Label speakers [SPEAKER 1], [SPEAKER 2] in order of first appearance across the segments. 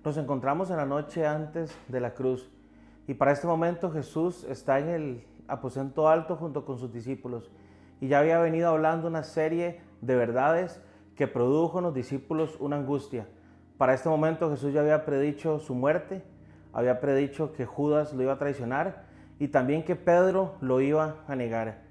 [SPEAKER 1] Nos encontramos en la noche antes de la cruz y para este momento Jesús está en el aposento alto junto con sus discípulos y ya había venido hablando una serie de verdades que produjo en los discípulos una angustia. Para este momento Jesús ya había predicho su muerte, había predicho que Judas lo iba a traicionar y también que Pedro lo iba a negar.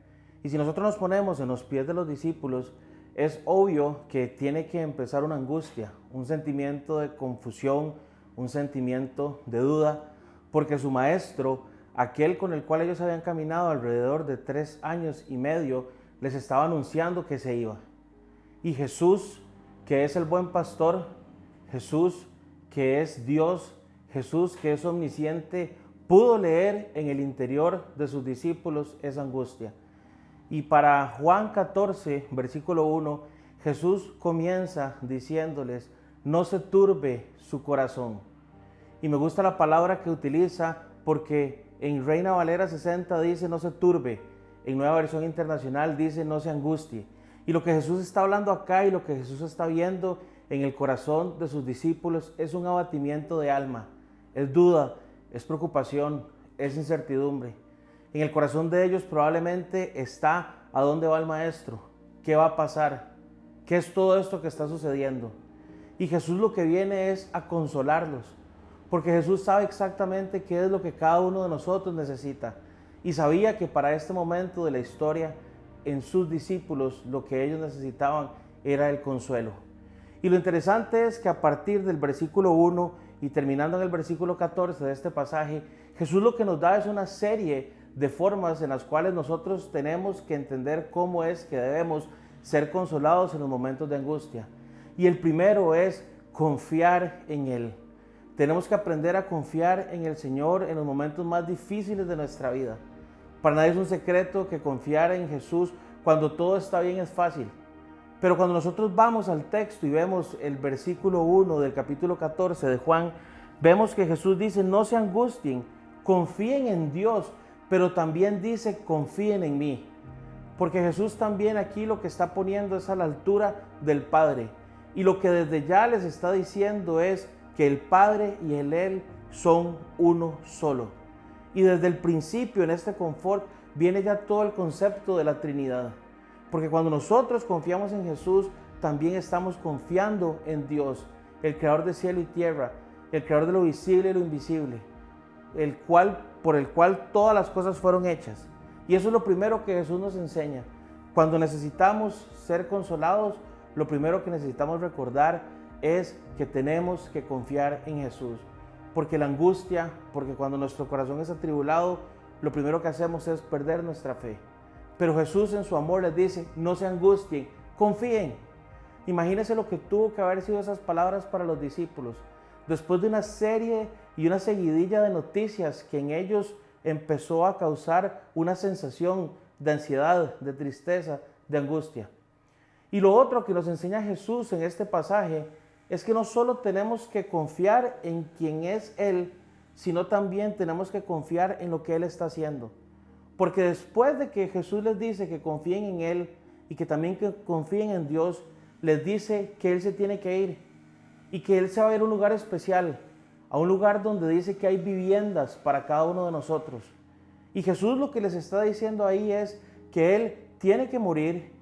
[SPEAKER 1] Y si nosotros nos ponemos en los pies de los discípulos, es obvio que tiene que empezar una angustia, un sentimiento de confusión, un sentimiento de duda, porque su maestro, aquel con el cual ellos habían caminado alrededor de 3 años y medio, les estaba anunciando que se iba. Y Jesús, que es el buen pastor, Jesús, que es Dios, Jesús, que es omnisciente, pudo leer en el interior de sus discípulos esa angustia. Y para Juan 14, versículo 1, Jesús comienza diciéndoles, no se turbe su corazón. Y me gusta la palabra que utiliza porque en Reina Valera 60 dice no se turbe, en Nueva Versión Internacional dice no se angustie. Y lo que Jesús está hablando acá y lo que Jesús está viendo en el corazón de sus discípulos es un abatimiento de alma, es duda, es preocupación, es incertidumbre. En el corazón de ellos probablemente está ¿a dónde va el maestro? ¿Qué va a pasar? ¿Qué es todo esto que está sucediendo? Y Jesús lo que viene es a consolarlos, porque Jesús sabe exactamente qué es lo que cada uno de nosotros necesita. Y sabía que para este momento de la historia, en sus discípulos, lo que ellos necesitaban era el consuelo. Y lo interesante es que a partir del versículo 1 y terminando en el versículo 14 de este pasaje, Jesús lo que nos da es una serie de formas en las cuales nosotros tenemos que entender cómo es que debemos ser consolados en los momentos de angustia. Y el primero es confiar en Él. Tenemos que aprender a confiar en el Señor en los momentos más difíciles de nuestra vida. Para nadie es un secreto que confiar en Jesús cuando todo está bien es fácil. Pero cuando nosotros vamos al texto y vemos el versículo 1 del capítulo 14 de Juan, vemos que Jesús dice, no se angustien, confíen en Dios, pero también dice, confíen en mí. Porque Jesús también aquí lo que está poniendo es a la altura del Padre. Y lo que desde ya les está diciendo es que el Padre y el Él son uno solo. Y desde el principio en este confort viene ya todo el concepto de la Trinidad. Porque cuando nosotros confiamos en Jesús, también estamos confiando en Dios, el creador de cielo y tierra, el creador de lo visible y lo invisible, por el cual todas las cosas fueron hechas. Y eso es lo primero que Jesús nos enseña. Cuando necesitamos ser consolados, lo primero que necesitamos recordar es que tenemos que confiar en Jesús. Porque la angustia, porque cuando nuestro corazón es atribulado, lo primero que hacemos es perder nuestra fe. Pero Jesús en su amor les dice, no se angustien, confíen. Imagínense lo que tuvo que haber sido esas palabras para los discípulos. Después de una serie y una seguidilla de noticias que en ellos empezó a causar una sensación de ansiedad, de tristeza, de angustia. Y lo otro que nos enseña Jesús en este pasaje es que no solo tenemos que confiar en quién es Él, sino también tenemos que confiar en lo que Él está haciendo. Porque después de que Jesús les dice que confíen en Él y que también que confíen en Dios, les dice que Él se tiene que ir y que Él se va a ir a un lugar especial, a un lugar donde dice que hay viviendas para cada uno de nosotros. Y Jesús lo que les está diciendo ahí es que Él tiene que morir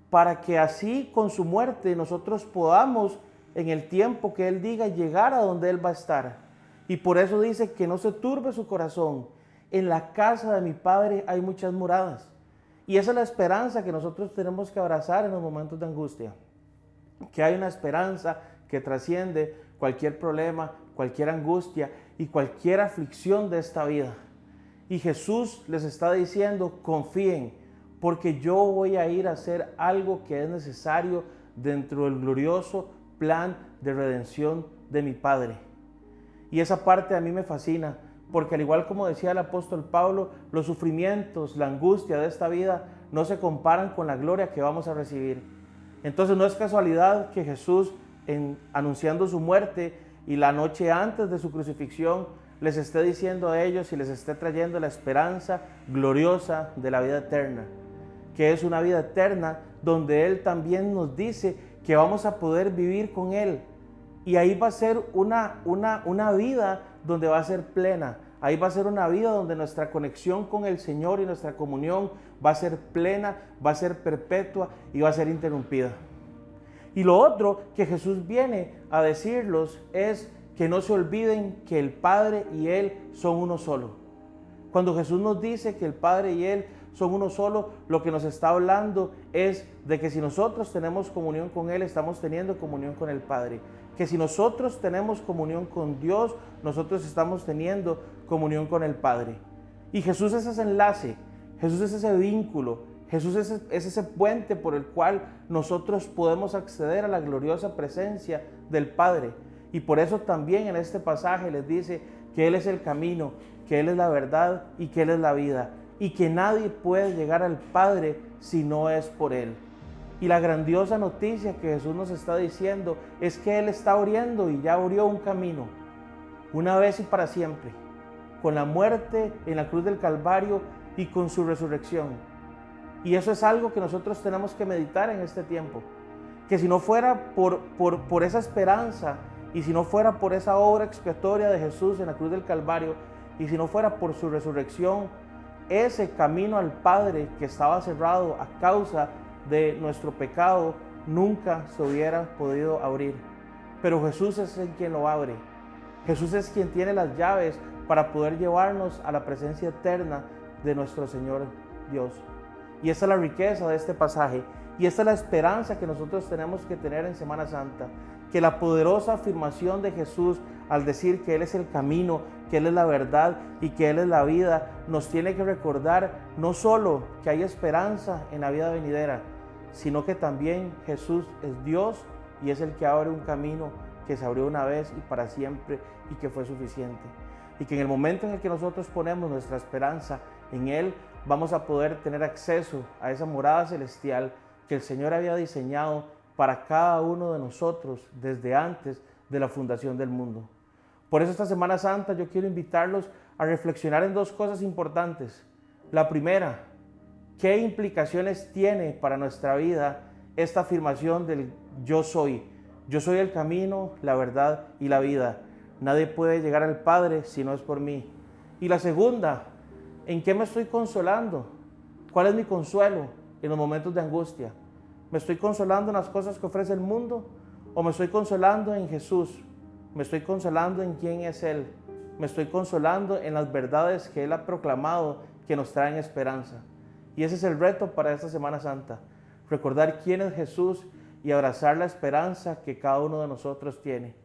[SPEAKER 1] para que así con su muerte nosotros podamos en el tiempo que Él diga llegar a donde Él va a estar. Y por eso dice que no se turbe su corazón. En la casa de mi Padre hay muchas moradas. Y esa es la esperanza que nosotros tenemos que abrazar en los momentos de angustia. Que hay una esperanza que trasciende cualquier problema, cualquier angustia y cualquier aflicción de esta vida. Y Jesús les está diciendo, confíen, porque yo voy a ir a hacer algo que es necesario dentro del glorioso plan de redención de mi Padre. Y esa parte a mí me fascina, porque al igual como decía el apóstol Pablo, los sufrimientos, la angustia de esta vida no se comparan con la gloria que vamos a recibir. Entonces no es casualidad que Jesús, anunciando su muerte y la noche antes de su crucifixión, les esté diciendo a ellos y les esté trayendo la esperanza gloriosa de la vida eterna, que es una vida eterna donde Él también nos dice que vamos a poder vivir con Él Y ahí va a ser una vida donde va a ser plena. Ahí va a ser una vida donde nuestra conexión con el Señor y nuestra comunión va a ser plena, va a ser perpetua y va a ser interrumpida. Y lo otro que Jesús viene a decirlos es que no se olviden que el Padre y Él son uno solo. Cuando Jesús nos dice que el Padre y Él son uno solo, lo que nos está hablando es de que si nosotros tenemos comunión con Él, estamos teniendo comunión con el Padre. Que si nosotros tenemos comunión con Dios, nosotros estamos teniendo comunión con el Padre. Y Jesús es ese enlace, Jesús es ese vínculo, Jesús es ese puente por el cual nosotros podemos acceder a la gloriosa presencia del Padre. Y por eso también en este pasaje les dice que Él es el camino, que Él es la verdad y que Él es la vida. Y que nadie puede llegar al Padre si no es por Él. Y la grandiosa noticia que Jesús nos está diciendo es que Él está abriendo y ya abrió un camino, una vez y para siempre, con la muerte en la cruz del Calvario y con su resurrección. Y eso es algo que nosotros tenemos que meditar en este tiempo. Que si no fuera por esa esperanza y si no fuera por esa obra expiatoria de Jesús en la cruz del Calvario y si no fuera por su resurrección, ese camino al Padre que estaba cerrado a causa de nuestro pecado nunca se hubiera podido abrir. Pero Jesús es el quien lo abre. Jesús es quien tiene las llaves para poder llevarnos a la presencia eterna de nuestro Señor Dios. Y esa es la riqueza de este pasaje. Y esta es la esperanza que nosotros tenemos que tener en Semana Santa. Que la poderosa afirmación de Jesús al decir que Él es el camino, que Él es la verdad y que Él es la vida, nos tiene que recordar no solo que hay esperanza en la vida venidera, sino que también Jesús es Dios y es el que abre un camino que se abrió una vez y para siempre y que fue suficiente. Y que en el momento en el que nosotros ponemos nuestra esperanza en Él, vamos a poder tener acceso a esa morada celestial que el Señor había diseñado para cada uno de nosotros desde antes de la fundación del mundo. Por eso esta Semana Santa yo quiero invitarlos a reflexionar en dos cosas importantes. La primera, ¿qué implicaciones tiene para nuestra vida esta afirmación del yo soy? Yo soy el camino, la verdad y la vida. Nadie puede llegar al Padre si no es por mí. Y la segunda, ¿en qué me estoy consolando? ¿Cuál es mi consuelo en los momentos de angustia? ¿Me estoy consolando en las cosas que ofrece el mundo? ¿O me estoy consolando en Jesús? ¿Me estoy consolando en quién es Él? ¿Me estoy consolando en las verdades que Él ha proclamado que nos traen esperanza? Y ese es el reto para esta Semana Santa. Recordar quién es Jesús y abrazar la esperanza que cada uno de nosotros tiene.